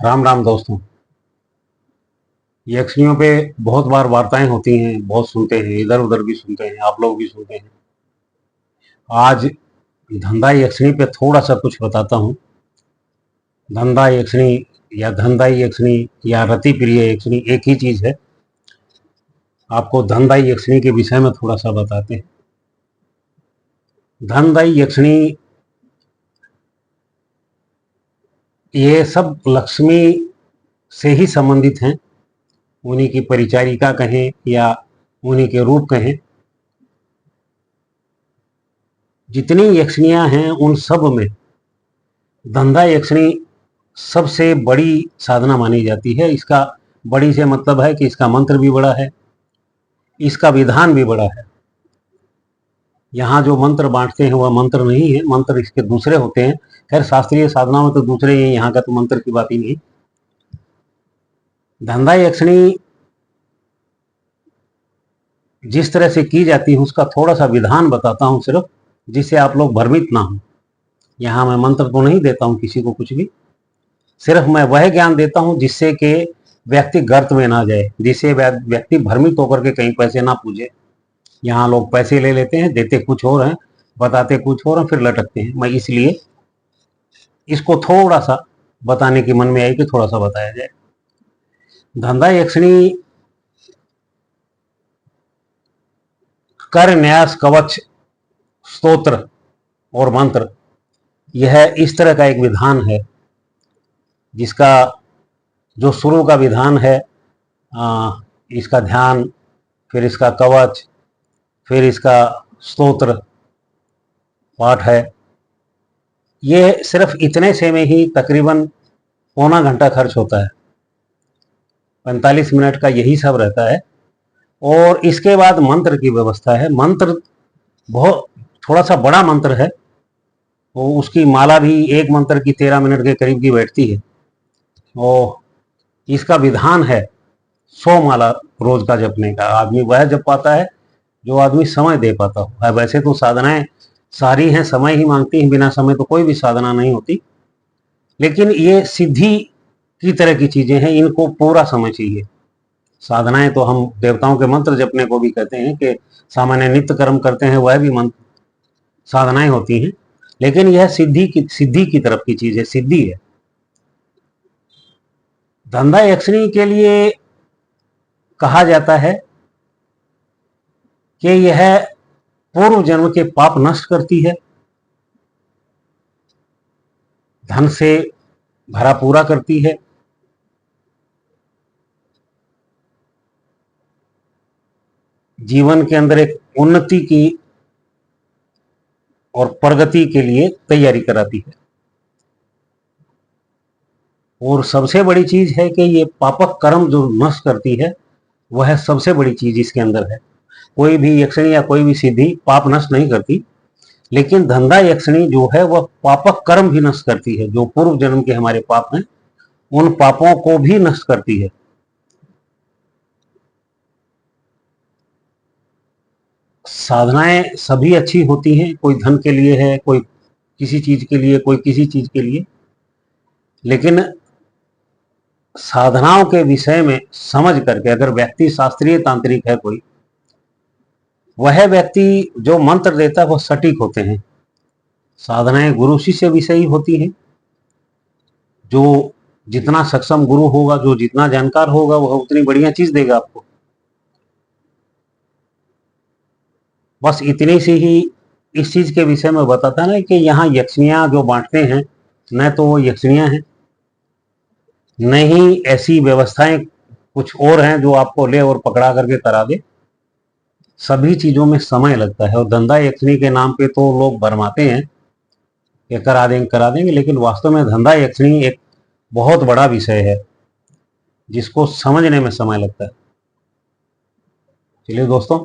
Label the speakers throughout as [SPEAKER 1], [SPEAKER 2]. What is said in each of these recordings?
[SPEAKER 1] राम राम दोस्तों। यक्षियों पे बहुत बार वार्ताएं होती हैं, बहुत सुनते हैं, इधर उधर भी सुनते हैं, आप लोग भी सुनते हैं। आज धंधा यक्षिणी पे थोड़ा सा कुछ बताता हूँ। धंधा यक्षिणी या धंधाई यक्षिणी या रति प्रिय यक्षिणी एक ही चीज है। आपको धंधाई यक्षिणी के विषय में थोड़ा सा बताते हैं। धनदाई यक्षिणी ये सब लक्ष्मी से ही संबंधित हैं। उन्हीं की परिचारिका कहें या उन्हीं के रूप कहें। जितनी यक्षिणियां हैं उन सब में धंधा यक्षिणी सबसे बड़ी साधना मानी जाती है। इसका बड़ी से मतलब है कि इसका मंत्र भी बड़ा है, इसका विधान भी बड़ा है। यहाँ जो मंत्र बांटते हैं वह मंत्र नहीं है, मंत्र इसके दूसरे होते हैं। खैर शास्त्रीय साधना में तो दूसरे ही हैं, यहाँ का तो मंत्र की बात ही नहीं। धंधा यक्षिणी जिस तरह से की जाती है उसका थोड़ा सा विधान बताता हूँ सिर्फ, जिससे आप लोग भ्रमित ना हो। यहाँ मैं मंत्र तो नहीं देता हूँ किसी को कुछ भी, सिर्फ मैं वह ज्ञान देता हूँ जिससे कि व्यक्ति गर्त में ना जाए, जिससे व्यक्ति भ्रमित होकर के कहीं पैसे ना पूछे। यहाँ लोग पैसे ले लेते हैं, देते कुछ और हैं, बताते कुछ और हैं, फिर लटकते हैं। मैं इसलिए इसको थोड़ा सा बताने की मन में आई कि थोड़ा सा बताया जाए। धंधा यक्षिणी कर न्यास कवच स्तोत्र और मंत्र, यह इस तरह का एक विधान है जिसका जो शुरू का विधान है, इसका ध्यान, फिर इसका कवच, फिर इसका स्तोत्र पाठ है। ये सिर्फ इतने से में ही तकरीबन पौना घंटा खर्च होता है। 45 मिनट का यही सब रहता है। और इसके बाद मंत्र की व्यवस्था है। मंत्र बहुत थोड़ा सा बड़ा मंत्र है, तो उसकी माला भी एक मंत्र की 13 मिनट के करीब की बैठती है। और इसका विधान है 100 माला रोज का जपने का। आदमी वह जप पाता है जो आदमी समय दे पाता हो। वैसे तो साधनाएं सारी हैं, समय ही मांगती हैं, बिना समय तो कोई भी साधना नहीं होती। लेकिन ये सिद्धि की तरह की चीजें हैं, इनको पूरा समय चाहिए। साधनाएं तो हम देवताओं के मंत्र जपने को भी कहते हैं कि सामान्य नित्य कर्म करते हैं, वह भी मंत्र साधनाएं होती हैं। लेकिन यह सिद्धि की तरफ की चीज है, सिद्धि है। धंधा यक्षिणी के लिए कहा जाता है कि यह पूर्व जन्म के पाप नष्ट करती है, धन से भरा पूरा करती है, जीवन के अंदर एक उन्नति की और प्रगति के लिए तैयारी कराती है। और सबसे बड़ी चीज है कि ये पापक कर्म जो नष्ट करती है, वह सबसे बड़ी चीज इसके अंदर है। कोई भी यक्षिणी या कोई भी सिद्धि पाप नष्ट नहीं करती, लेकिन धंधा यक्षिणी जो है वह पापक कर्म भी नष्ट करती है। जो पूर्व जन्म के हमारे पाप हैं उन पापों को भी नष्ट करती है। साधनाएं सभी अच्छी होती हैं, कोई धन के लिए है, कोई किसी चीज के लिए, कोई किसी चीज के लिए। लेकिन साधनाओं के विषय में समझ करके अगर व्यक्ति शास्त्रीय तांत्रिक है कोई, वह व्यक्ति जो मंत्र देता है वह सटीक होते हैं। साधनाएं गुरु शिष्य विषय ही होती हैं। जो जितना सक्षम गुरु होगा, जो जितना जानकार होगा, वह उतनी बढ़िया चीज देगा आपको। बस इतनी सी ही इस चीज के विषय में बताता ना कि यहाँ यक्षिणियां जो बांटते हैं, न तो वो यक्षिणियां हैं, न ही ऐसी व्यवस्थाएं कुछ और हैं जो आपको ले और पकड़ा करके करा दे। सभी चीजों में समय लगता है। और धंधा यक्षिणी के नाम पे तो लोग भरमाते हैं कि करा देंगे, लेकिन वास्तव में धंधा यक्षिणी एक बहुत बड़ा विषय है जिसको समझने में समय लगता है। चलिए दोस्तों,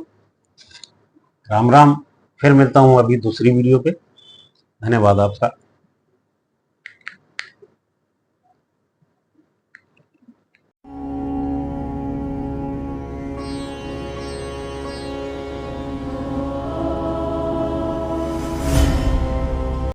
[SPEAKER 1] राम राम। फिर मिलता हूं अभी दूसरी वीडियो पे। धन्यवाद आपका।